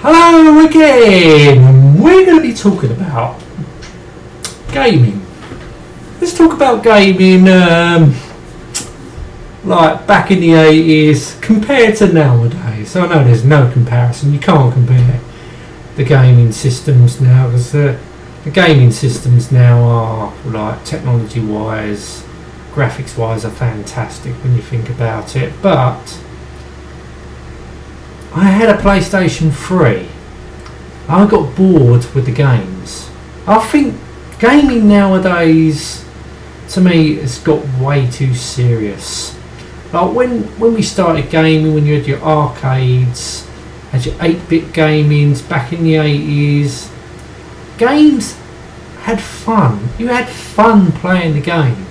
Hello again! We're going to be talking about gaming. Let's talk about gaming like back in the 80s compared to nowadays. I know there's no comparison, you can't compare the gaming systems now because the gaming systems now are, like, technology wise, graphics wise, are fantastic when you think about it. But I had a PlayStation 3. I got bored with the games. I think gaming nowadays, to me, has got way too serious. Like when we started gaming, when you had your arcades, had your 8-bit gamings back in the 80s, games had fun. You had fun playing the game.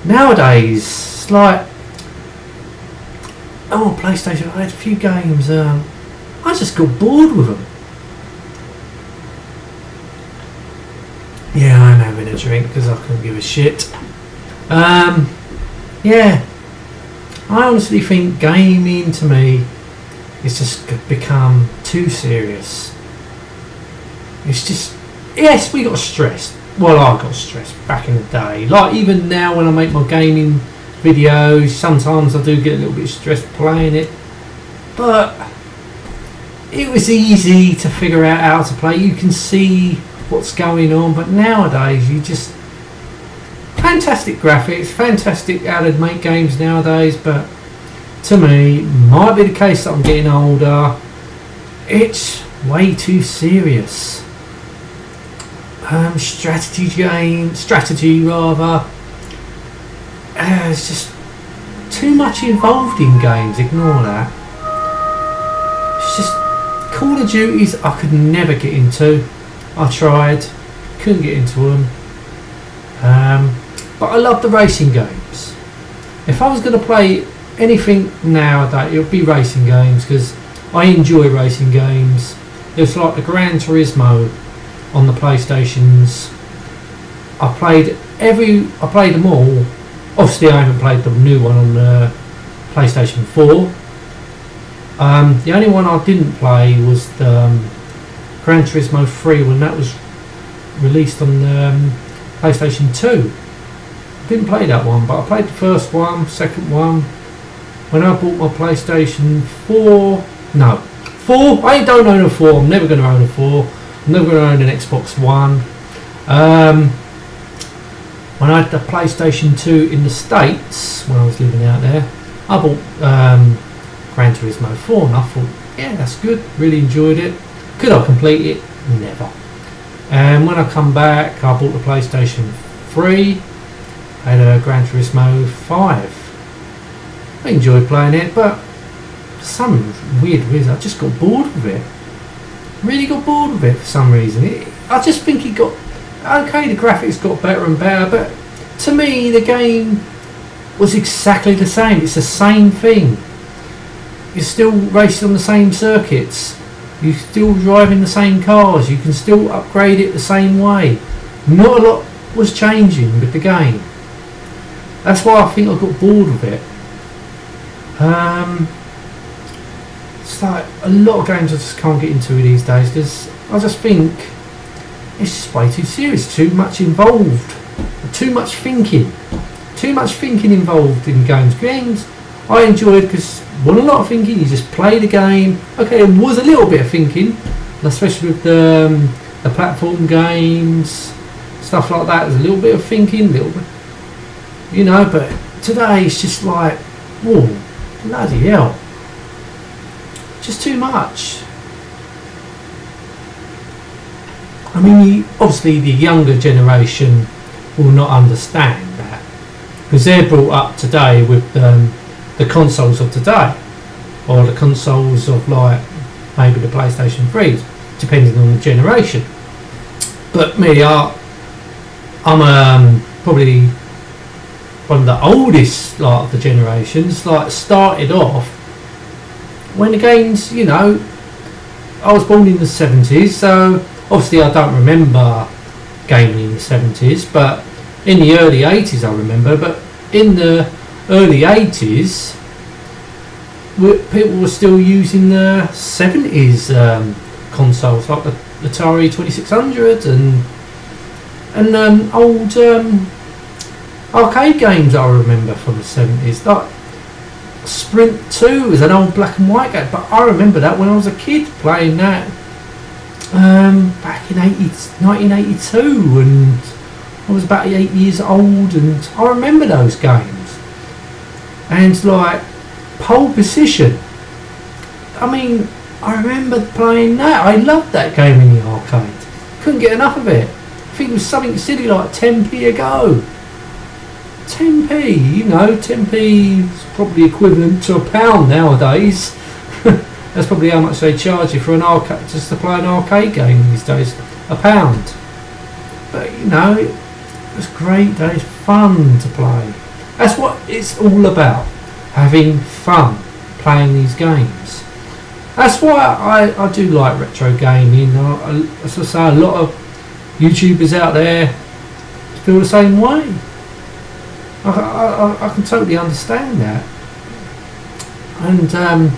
Nowadays, it's like, oh, PlayStation, I had a few games, I just got bored with them. Yeah, I'm having a drink because I couldn't give a shit. Yeah, I honestly think gaming to me is just become too serious. It's just, yes, we got stressed. Well, I got stressed back in the day. Like, even now when I make my gaming videos, sometimes I do get a little bit stressed playing it, but it was easy to figure out how to play. You can see what's going on, but nowadays you just, fantastic graphics, fantastic how they make games nowadays, but to me, might be the case that I'm getting older, it's way too serious. Strategy rather. It's just too much involved in games. Ignore that. It's just Call of Duties I could never get into. I tried, couldn't get into them. But I love the racing games. If I was going to play anything nowadays, it would be racing games because I enjoy racing games. It's like the Gran Turismo on the PlayStations. I played them all. Obviously, I haven't played the new one on the PlayStation 4. The only one I didn't play was the Gran Turismo 3 when that was released on PlayStation 2. I didn't play that one, but I played the first one, second one. When I bought my PlayStation 4, no, 4. I don't own a 4. I'm never going to own a 4. I'm never going to own an Xbox One. When I had the PlayStation 2 in the States, when I was living out there, I bought Gran Turismo 4 and I thought, yeah, that's good, really enjoyed it. Could I complete it? Never. And when I come back, I bought the PlayStation 3, had a Gran Turismo 5. I enjoyed playing it, but for some weird reason I just got bored with it. Really got bored with it for some reason. I just think it got, okay, the graphics got better and better, but to me the game was exactly the same. It's the same thing. You're still racing on the same circuits. You're still driving the same cars. You can still upgrade it the same way. Not a lot was changing with the game. That's why I think I got bored with it. It's like a lot of games I just can't get into these days because I just think it's just way too serious, too much involved, too much thinking involved in games. Games I enjoyed because wasn't a lot of thinking. You just play the game. Okay, there was a little bit of thinking, especially with the platform games, stuff like that. There's a little bit of thinking, little bit, you know. But today it's just like, whoa, bloody hell, just too much. I mean, obviously the younger generation will not understand that because they're brought up today with the consoles of today, or the consoles of, like, maybe the PlayStation 3, depending on the generation. But me, I'm probably one of the oldest, like, of the generations. Like, started off when the games, you know, I was born in the 70s, so obviously I don't remember gaming in the 70s, but in the early 80s I remember. But in the early 80s, people were still using the 70s consoles, like the Atari 2600 and old arcade games I remember from the 70s. Like Sprint 2 is an old black and white game, but I remember that when I was a kid playing that back in 1982, and I was about 8 years old, and I remember those games. And like Pole Position, I mean, I remember playing that. I loved that game in the arcade. Couldn't get enough of it. I think it was something silly like 10p a go. 10p, you know, 10p is probably equivalent to £1 nowadays. That's probably how much they charge you for an arcade, just to play an arcade game these days. £1. But you know, it was great days, fun to play. That's what it's all about, having fun playing these games. That's why I do like retro gaming. As I say, a lot of YouTubers out there feel the same way. I can totally understand that. And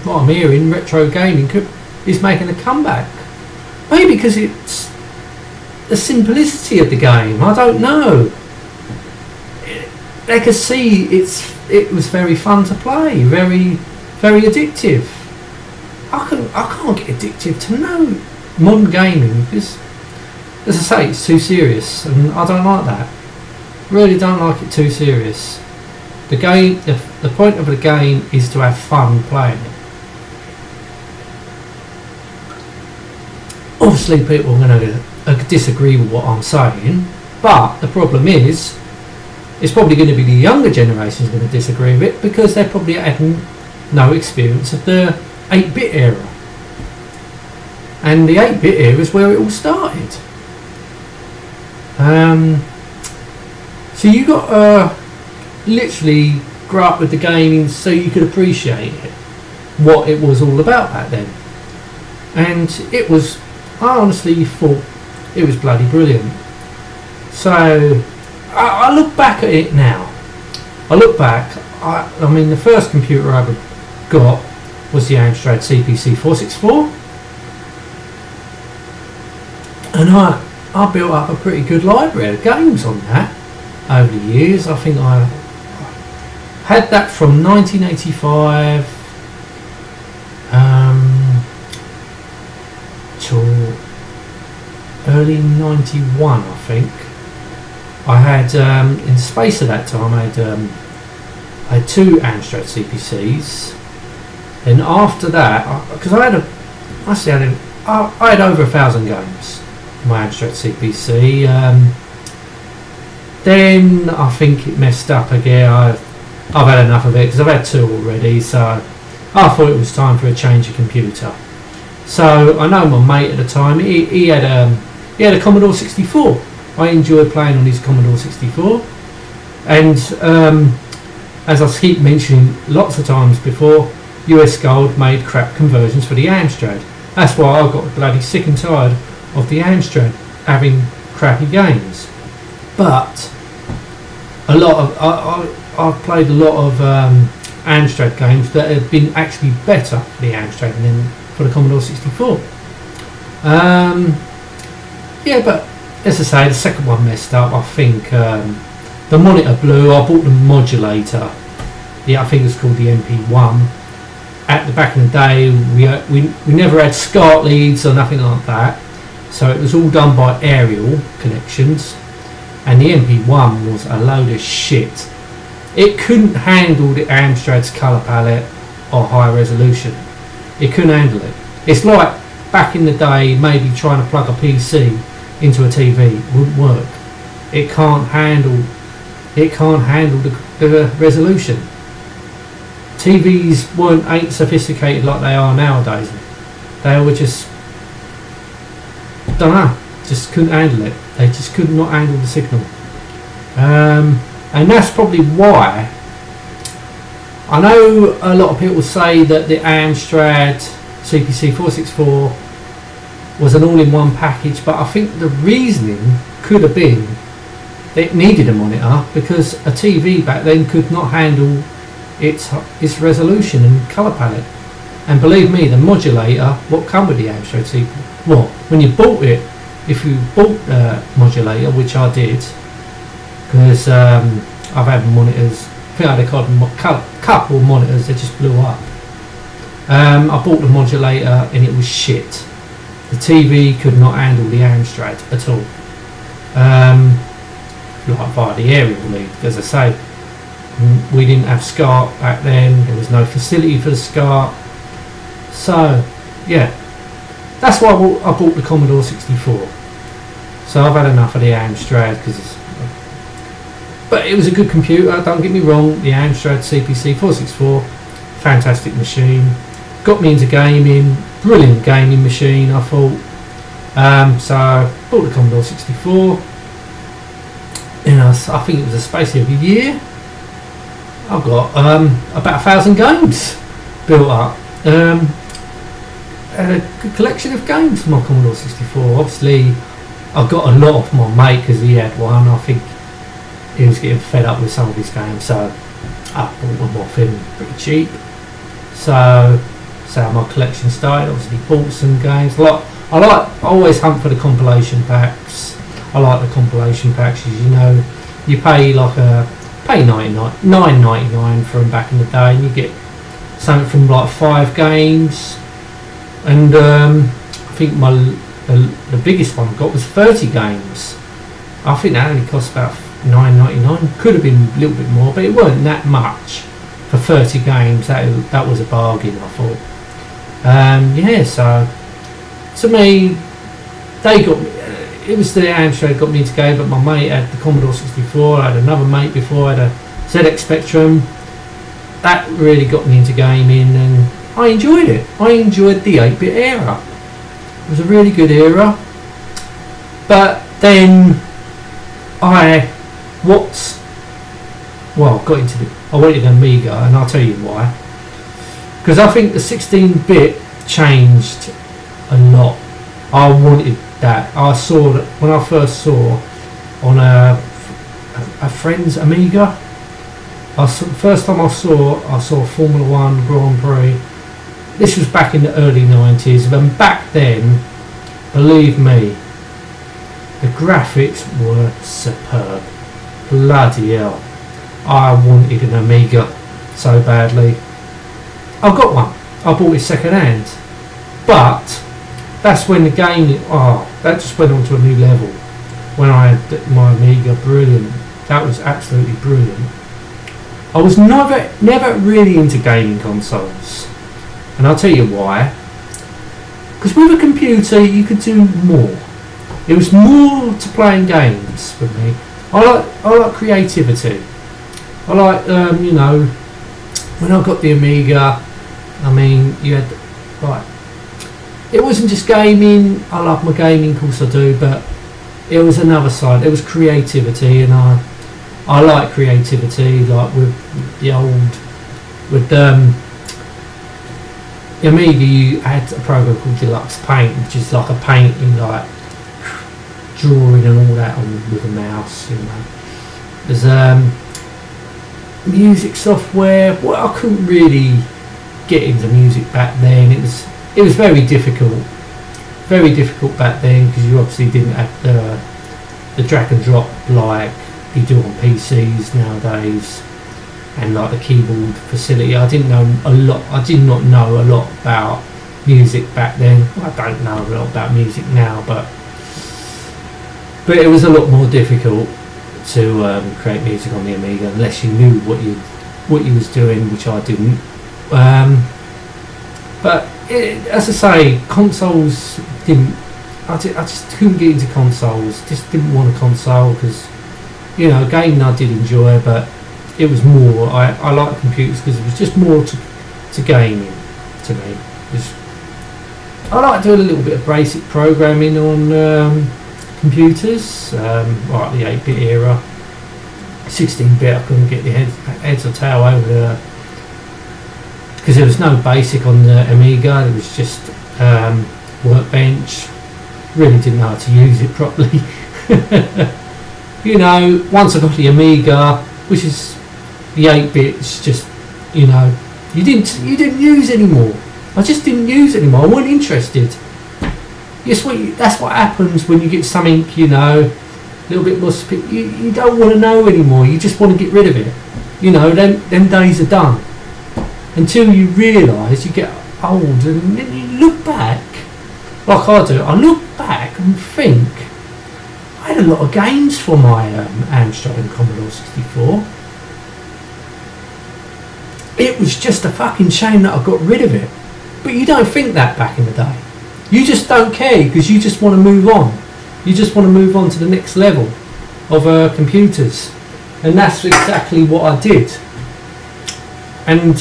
what I'm hearing, retro gaming is making a comeback. Maybe because it's the simplicity of the game. I don't know. They could see it was very fun to play, very addictive. I can't get addicted to no modern gaming because, as I say, it's too serious, and I don't like that. Really don't like it too serious. The game, the point of the game is to have fun playing it. Obviously, people are going to disagree with what I'm saying, but the problem is, it's probably going to be the younger generation is going to disagree with it because they're probably having no experience of the 8-bit era, and the 8-bit era is where it all started. So you got to literally grow up with the gaming so you could appreciate it, what it was all about back then. And it was, I honestly thought it was bloody brilliant. So I look back at it now. I look back, I mean, the first computer I ever got was the Amstrad CPC 464, and I built up a pretty good library of games on that over the years. I think I had that from 1985 till early 91, I think. I had in the space of that time I had 2 Amstrad CPCs. Then after that, because I had over 1,000 games in my Amstrad CPC. Then I think it messed up again. I've had enough of it because I've had 2 already. So I thought it was time for a change of computer. So I know my mate at the time. He had a Commodore 64. I enjoyed playing on his Commodore 64, and as I keep mentioning lots of times before, US Gold made crap conversions for the Amstrad. That's why I got bloody sick and tired of the Amstrad having crappy games. But a lot of I've played a lot of Amstrad games that have been actually better for the Amstrad than for the Commodore 64. Yeah, but as I say, the second one messed up. I think the monitor blew. I bought the modulator. Yeah, I think it's called the MP1. At the back in the day, we never had SCART leads or nothing like that, so it was all done by aerial connections, and the MP1 was a load of shit. It couldn't handle the Amstrad's colour palette or high resolution. It couldn't handle it. It's like back in the day, maybe trying to plug a PC into a TV wouldn't work. It can't handle the resolution. TVs ain't sophisticated like they are nowadays. They were just, don't know, just couldn't handle it. They just could not handle the signal. And that's probably why I know a lot of people say that the Amstrad CPC 464 was an all-in-one package, but I think the reasoning could have been it needed a monitor because a TV back then could not handle its resolution and colour palette. And believe me, the modulator, what come with the Amstrad CPU, well, when you bought it, if you bought the modulator, which I did, because I've had monitors, I think I had a couple of monitors that just blew up. I bought the modulator and it was shit. The TV could not handle the Amstrad at all. Like via the aerial lead, as I say, we didn't have SCART back then, there was no facility for the SCART. So, yeah, that's why I bought the Commodore 64. So I've had enough of the Amstrad, but it was a good computer, don't get me wrong. The Amstrad CPC 464, fantastic machine, got me into gaming, brilliant gaming machine I thought. So I bought the Commodore 64, and I think it was a space of a year, I've got about 1,000 games built up. And a good collection of games for my Commodore 64. Obviously I got a lot off my mate because he had one. I think he was getting fed up with some of his games, so I bought them off him pretty cheap. So my collection started. Obviously bought some games. I always hunt for the compilation packs. I like the compilation packs, as you know. You pay like $9.99 for them back in the day, and you get something from like 5 games. And I think the biggest one I got was 30 games. I think that only cost about $9.99. Could have been a little bit more, but it weren't that much for 30 games. That was a bargain, I thought. Yeah, so to me, it was the Amstrad got me into game, but my mate had the Commodore 64. I had another mate before, I had a ZX Spectrum. That really got me into gaming, and I enjoyed it. I enjoyed the 8-bit era. It was a really good era. But then I wanted an Amiga, and I'll tell you why. Because I think the 16-bit changed a lot. I wanted that. I saw that when I first saw on a friend's Amiga. First time I saw Formula 1 Grand Prix. This was back in the early 90s, and back then, believe me, the graphics were superb. Bloody hell, I wanted an Amiga so badly. I got one. I bought it second hand, but that's when the game, that just went on to a new level when I had my Amiga. Brilliant. That was absolutely brilliant. I was never really into gaming consoles, and I'll tell you why. Because with a computer you could do more. It was more to playing games for me. I like creativity. I like you know, when I got the Amiga, I mean, you had like, it wasn't just gaming. I love my gaming, of course I do, but it was another side. It was creativity, and I like creativity, like with the Amiga. You had a program called Deluxe Paint, which is like a painting, like drawing and all that on with a mouse. You know, there's music software. Well, I couldn't really get into music back then. It was very difficult back then, because you obviously didn't have the drag and drop like you do on PCs nowadays, and like the keyboard facility. I did not know a lot about music back then. I don't know a lot about music now, but it was a lot more difficult to create music on the Amiga unless you knew what you was doing, which I didn't. But as I say, consoles didn't. I just couldn't get into consoles. Just didn't want a console, because, you know, gaming I did enjoy, but it was more. I like computers because it was just more to gaming to me. I like doing a little bit of basic programming on computers. Like the 8-bit era, 16-bit I couldn't get the heads or tail over there, because there was no basic on the Amiga. It was just Workbench. Really didn't know how to use it properly. You know, once I got the Amiga, which is the 8-bit, it's just, you know, you didn't use anymore. I just didn't use it anymore. I wasn't interested. That's what happens when you get something, you know, a little bit more. You don't want to know anymore. You just want to get rid of it. You know, them days are done. Until you realise you get old, and then you look back, like I do. I look back and think, I had a lot of games for my Amstrad and Commodore 64. It was just a fucking shame that I got rid of it. But you don't think that back in the day. You just don't care because you just want to move on. You just want to move on to the next level of computers. And that's exactly what I did. And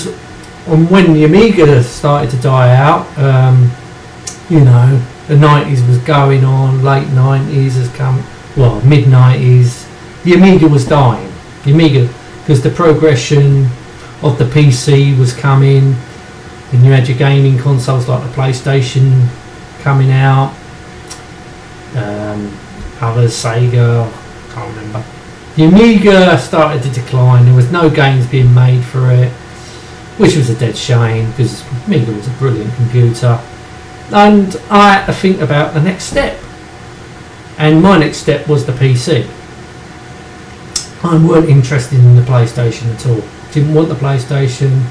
when the Amiga started to die out, you know, the 90s was going on, late 90s has come, well, mid 90s. The Amiga was dying. The Amiga, because the progression of the PC was coming, and you had your gaming consoles like the PlayStation coming out, others, Sega, can't remember. The Amiga started to decline. There was no games being made for it, which was a dead shame because Amiga was a brilliant computer. And I had to think about the next step, and my next step was the PC. I weren't interested in the PlayStation at all. Didn't want the PlayStation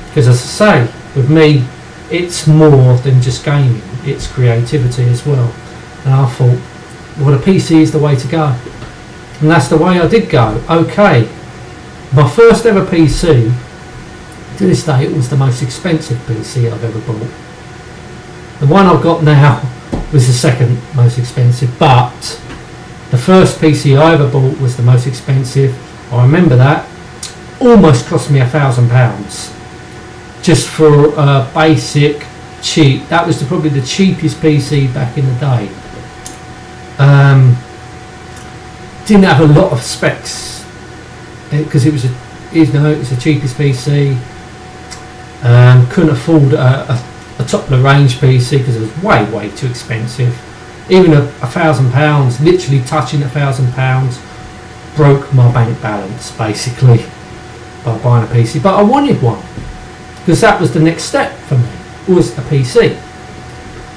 because, as I say, with me, it's more than just gaming. It's creativity as well. And I thought, well, the PC is the way to go, and that's the way I did go. Okay, my first ever PC. To this day, it was the most expensive PC I've ever bought. The one I've got now was the second most expensive, but the first PC I ever bought was the most expensive. I remember that. Almost cost me £1,000 just for a basic cheap. That was probably the cheapest PC back in the day. Didn't have a lot of specs because it was the cheapest PC. Couldn't afford a top of the range PC because it was way too expensive. Even £1,000, literally touching £1,000, broke my bank balance basically by buying a PC. But I wanted one because that was the next step for me, was a PC.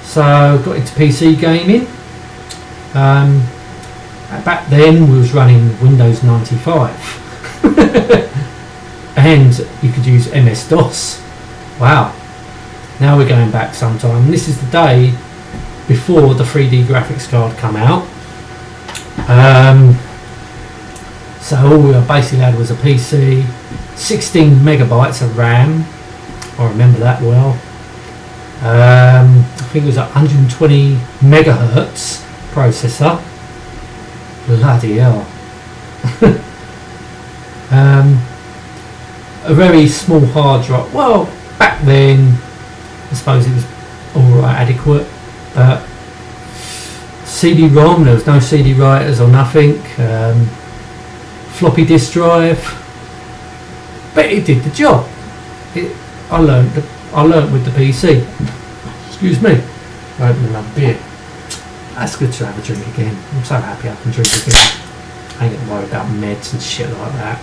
So got into PC gaming. Back then we was running Windows 95 and you could use MS-DOS. Wow, now we're going back sometime. This is the day before the 3D graphics card come out. So all we basically had was a PC, 16 megabytes of RAM. I remember that well. I think it was a 120 megahertz processor. Bloody hell. A very small hard drive. Well, back then I suppose it was alright, adequate. CD-ROM, there was no CD writers or nothing. Floppy disk drive, but it did the job. I learnt with the PC. Excuse me, I opened another beer. That's good to have a drink again. I'm so happy I can drink again. I ain't got to worry about meds and shit like that.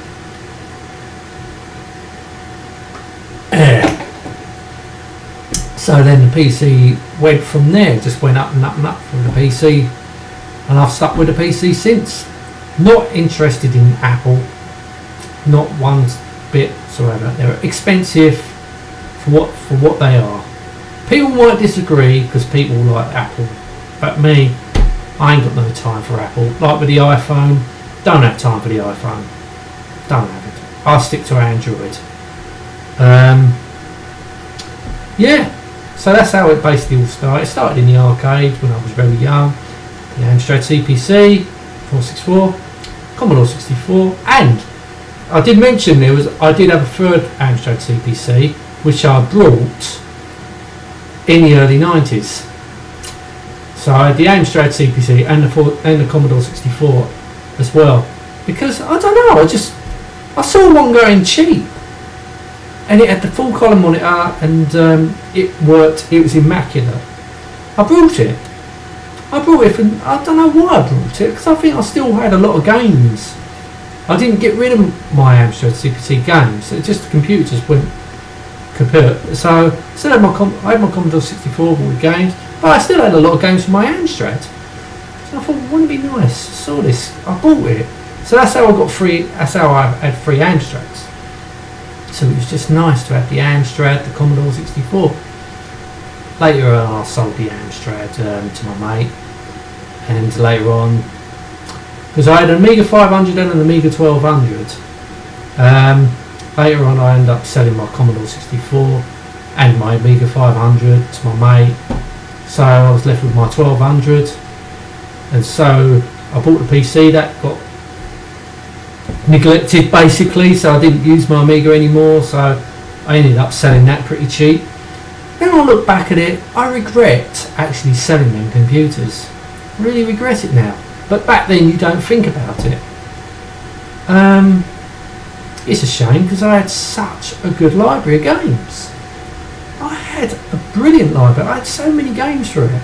So then the PC went from there, just went up and up and up from the PC, and I've stuck with the PC since. Not interested in Apple, not one bit whatsoever. They're expensive for what they are. People might disagree because people like Apple, but me, I ain't got no time for Apple. Like with the iPhone, don't have time for the iPhone. Don't have it. I'll stick to Android. Yeah, so that's how it basically all started. It started in the arcade when I was very young. The Amstrad CPC 464, Commodore 64, and I did mention I did have a third Amstrad CPC which I brought in the early 90s. So I had the Amstrad CPC and the Commodore 64 as well, because I don't know, I saw one going cheap and it had the full color monitor and it worked. It was immaculate. I brought it for, I don't know why I brought it, because I think I still had a lot of games. I didn't get rid of my Amstrad CPC games. It just, the computer just went kaput. So still had I had my Commodore 64 with games, but I still had a lot of games from my Amstrad. So I thought, wouldn't it be nice? I saw this, I bought it. So that's how I got free. That's how I had free Amstrads. So it was just nice to have the Amstrad, the Commodore 64. Later on, I sold the Amstrad to my mate, and later on, because I had an Amiga 500 and an Amiga 1200. Later on, I ended up selling my Commodore 64 and my Amiga 500 to my mate. So I was left with my 1200, and so I bought the PC that got neglected basically. So I didn't use my Amiga anymore. So I ended up selling that pretty cheap. Then I look back at it, I regret actually selling them computers. I really regret it now. But back then you don't think about it. It's a shame because I had such a good library of games. I had a brilliant library. I had so many games for it.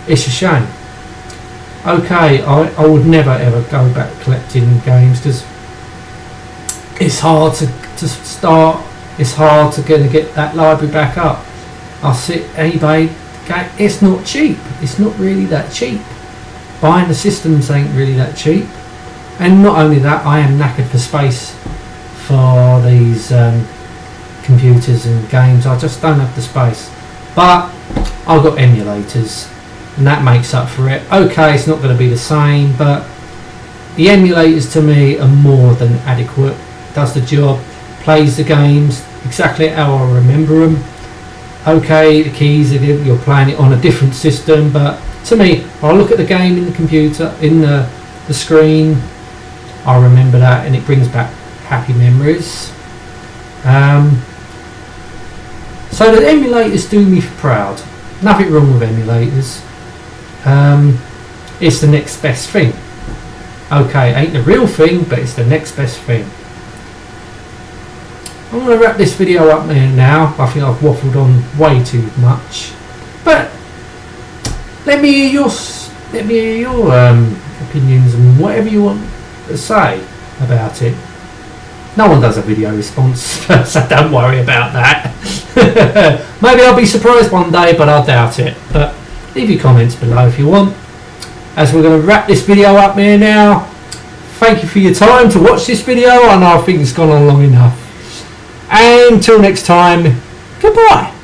It's a shame. Okay, I would never ever go back collecting games because it's hard to start. It's hard to get that library back up. I sit eBay. It's not cheap. It's not really that cheap. Buying the systems ain't really that cheap. And not only that, I am knackered for space for these computers and games. I just don't have the space. But I've got emulators, and that makes up for it. Okay, it's not going to be the same, but the emulators to me are more than adequate. Does the job, plays the games exactly how I remember them. Okay, the keys, you're playing it on a different system, but to me, I look at the game in the computer, in the screen, I remember that, and it brings back happy memories. So the emulators do me proud. Nothing wrong with emulators. It's the next best thing. Okay, ain't the real thing, but it's the next best thing. I'm going to wrap this video up there now. I think I've waffled on way too much, but let me hear your opinions and whatever you want to say about it. No one does a video response, so don't worry about that. Maybe I'll be surprised one day, but I doubt it. But leave your comments below if you want. As we're going to wrap this video up here now. Thank you for your time to watch this video. I know I think it's gone on long enough. And until next time, goodbye.